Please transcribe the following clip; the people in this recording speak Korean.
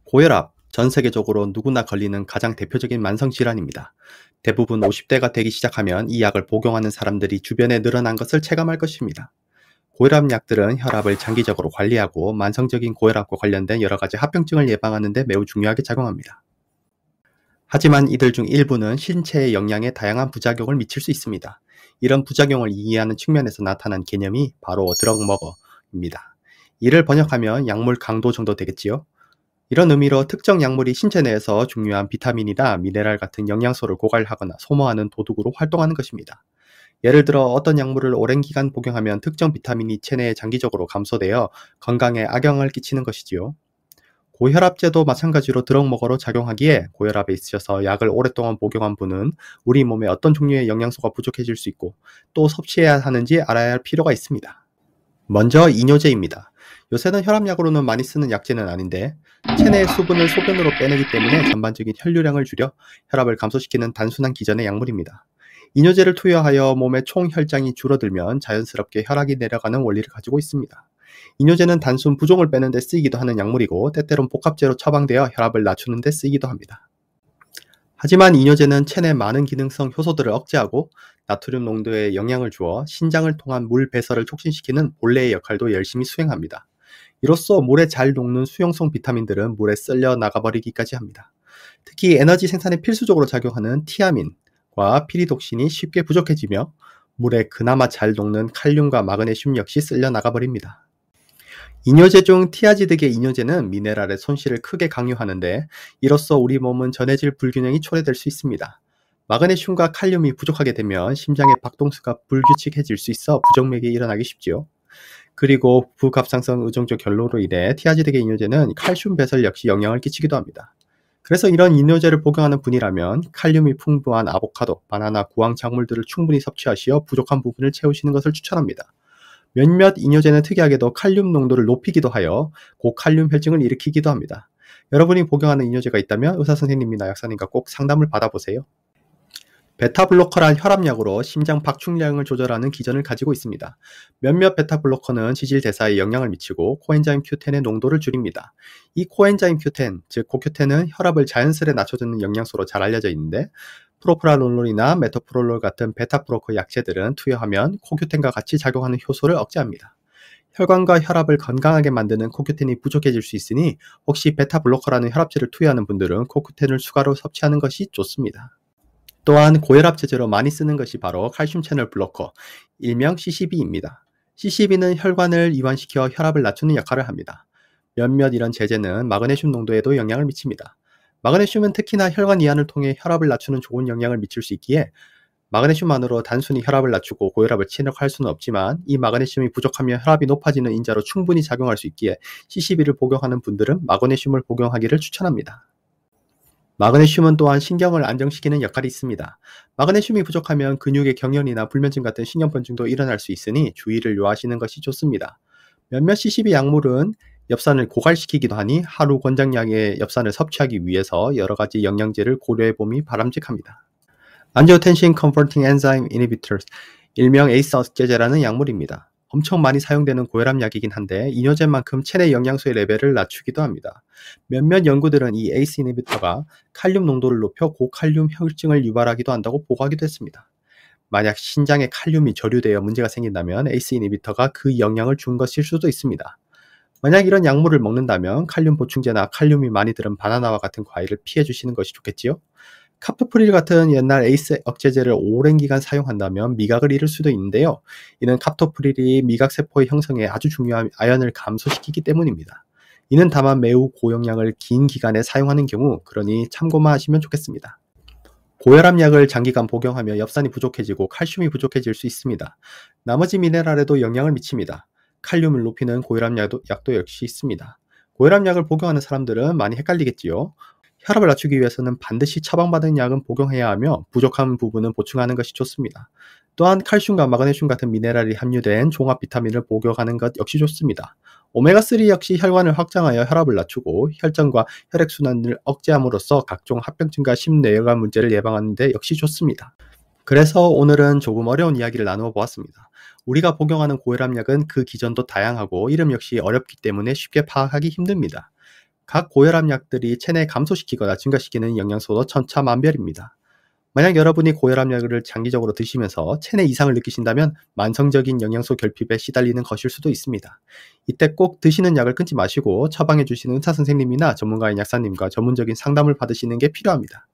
고혈압, 전 세계적으로 누구나 걸리는 가장 대표적인 만성 질환입니다. 대부분 50대가 되기 시작하면 이 약을 복용하는 사람들이 주변에 늘어난 것을 체감할 것입니다. 고혈압 약들은 혈압을 장기적으로 관리하고 만성적인 고혈압과 관련된 여러 가지 합병증을 예방하는 데 매우 중요하게 작용합니다. 하지만 이들 중 일부는 신체의 영양에 다양한 부작용을 미칠 수 있습니다. 이런 부작용을 이해하는 측면에서 나타난 개념이 바로 드럭머거입니다. 이를 번역하면 약물 강도 정도 되겠지요? 이런 의미로 특정 약물이 신체 내에서 중요한 비타민이나 미네랄 같은 영양소를 고갈하거나 소모하는 도둑으로 활동하는 것입니다. 예를 들어 어떤 약물을 오랜 기간 복용하면 특정 비타민이 체내에 장기적으로 감소되어 건강에 악영향을 끼치는 것이지요. 고혈압제도 마찬가지로 드럭머거로 작용하기에 고혈압에 있으셔서 약을 오랫동안 복용한 분은 우리 몸에 어떤 종류의 영양소가 부족해질 수 있고 또 섭취해야 하는지 알아야 할 필요가 있습니다. 먼저 이뇨제입니다. 요새는 혈압약으로는 많이 쓰는 약제는 아닌데 체내의 수분을 소변으로 빼내기 때문에 전반적인 혈류량을 줄여 혈압을 감소시키는 단순한 기전의 약물입니다. 이뇨제를 투여하여 몸의 총 혈장이 줄어들면 자연스럽게 혈압이 내려가는 원리를 가지고 있습니다. 이뇨제는 단순 부종을 빼는 데 쓰이기도 하는 약물이고 때때론 복합제로 처방되어 혈압을 낮추는 데 쓰이기도 합니다. 하지만 이뇨제는 체내 많은 기능성 효소들을 억제하고 나트륨 농도에 영향을 주어 신장을 통한 물 배설을 촉진시키는 본래의 역할도 열심히 수행합니다. 이로써 물에 잘 녹는 수용성 비타민들은 물에 쓸려 나가버리기까지 합니다. 특히 에너지 생산에 필수적으로 작용하는 티아민과 피리독신이 쉽게 부족해지며 물에 그나마 잘 녹는 칼륨과 마그네슘 역시 쓸려 나가버립니다. 이뇨제 중 티아지드계 이뇨제는 미네랄의 손실을 크게 강요하는데 이로써 우리 몸은 전해질 불균형이 초래될 수 있습니다. 마그네슘과 칼륨이 부족하게 되면 심장의 박동수가 불규칙해질 수 있어 부정맥이 일어나기 쉽지요. 그리고 부갑상선 의존적 결로로 인해 티아지드계 이뇨제는 칼슘 배설 역시 영향을 끼치기도 합니다. 그래서 이런 이뇨제를 복용하는 분이라면 칼륨이 풍부한 아보카도, 바나나, 구황 작물들을 충분히 섭취하시어 부족한 부분을 채우시는 것을 추천합니다. 몇몇 이뇨제는 특이하게도 칼륨 농도를 높이기도 하여 고칼륨 혈증을 일으키기도 합니다. 여러분이 복용하는 이뇨제가 있다면 의사선생님이나 약사님과 꼭 상담을 받아보세요. 베타블로커란 혈압약으로 심장 박축량을 조절하는 기전을 가지고 있습니다. 몇몇 베타블로커는 지질 대사에 영향을 미치고 코엔자임 Q10의 농도를 줄입니다. 이 코엔자임 Q10, 즉 코큐텐은 혈압을 자연스레 낮춰주는 영양소로 잘 알려져 있는데 프로프라놀롤이나 메토프롤롤 같은 베타블로커 약제들은 투여하면 코큐텐과 같이 작용하는 효소를 억제합니다. 혈관과 혈압을 건강하게 만드는 코큐텐이 부족해질 수 있으니 혹시 베타블로커라는 혈압제를 투여하는 분들은 코큐텐을 추가로 섭취하는 것이 좋습니다. 또한 고혈압 제제로 많이 쓰는 것이 바로 칼슘 채널 블로커, 일명 CCB입니다. CCB는 혈관을 이완시켜 혈압을 낮추는 역할을 합니다. 몇몇 이런 제제는 마그네슘 농도에도 영향을 미칩니다. 마그네슘은 특히나 혈관 이완을 통해 혈압을 낮추는 좋은 영향을 미칠 수 있기에 마그네슘만으로 단순히 혈압을 낮추고 고혈압을 치료할 수는 없지만 이 마그네슘이 부족하면 혈압이 높아지는 인자로 충분히 작용할 수 있기에 CCB를 복용하는 분들은 마그네슘을 복용하기를 추천합니다. 마그네슘은 또한 신경을 안정시키는 역할이 있습니다. 마그네슘이 부족하면 근육의 경련이나 불면증 같은 신경변증도 일어날 수 있으니 주의를 요하시는 것이 좋습니다. 몇몇 CCB 약물은 엽산을 고갈시키기도 하니 하루 권장량의 엽산을 섭취하기 위해서 여러 가지 영양제를 고려해 봄이 바람직합니다. Angiotensin Converting Enzyme Inhibitors, 일명 ACE 억제제라는 약물입니다. 엄청 많이 사용되는 고혈압 약이긴 한데 이뇨제만큼 체내 영양소의 레벨을 낮추기도 합니다. 몇몇 연구들은 이 ACE 이니비터가 칼륨 농도를 높여 고칼륨 혈증을 유발하기도 한다고 보고하기도 했습니다. 만약 신장에 칼륨이 저류되어 문제가 생긴다면 ACE 이니비터가 그 영향을 준 것일 수도 있습니다. 만약 이런 약물을 먹는다면 칼륨 보충제나 칼륨이 많이 들은 바나나와 같은 과일을 피해 주시는 것이 좋겠지요? 카프토프릴 같은 옛날 에이스 억제제를 오랜 기간 사용한다면 미각을 잃을 수도 있는데요. 이는 카프토프릴이 미각세포의 형성에 아주 중요한 아연을 감소시키기 때문입니다. 이는 다만 매우 고용량을 긴 기간에 사용하는 경우, 그러니 참고만 하시면 좋겠습니다. 고혈압약을 장기간 복용하며 엽산이 부족해지고 칼슘이 부족해질 수 있습니다. 나머지 미네랄에도 영향을 미칩니다. 칼륨을 높이는 고혈압약도 역시 있습니다. 고혈압약을 복용하는 사람들은 많이 헷갈리겠지요. 혈압을 낮추기 위해서는 반드시 처방받은 약은 복용해야 하며 부족한 부분은 보충하는 것이 좋습니다. 또한 칼슘과 마그네슘 같은 미네랄이 함유된 종합 비타민을 복용하는 것 역시 좋습니다. 오메가3 역시 혈관을 확장하여 혈압을 낮추고 혈전과 혈액순환을 억제함으로써 각종 합병증과 심뇌혈관 문제를 예방하는 데 역시 좋습니다. 그래서 오늘은 조금 어려운 이야기를 나누어 보았습니다. 우리가 복용하는 고혈압약은 그 기전도 다양하고 이름 역시 어렵기 때문에 쉽게 파악하기 힘듭니다. 각 고혈압 약들이 체내 감소시키거나 증가시키는 영향소도 천차만별입니다. 만약 여러분이 고혈압 약을 장기적으로 드시면서 체내 이상을 느끼신다면 만성적인 영양소 결핍에 시달리는 것일 수도 있습니다. 이때 꼭 드시는 약을 끊지 마시고 처방해 주시는 의사 선생님이나 전문가인 약사님과 전문적인 상담을 받으시는 게 필요합니다.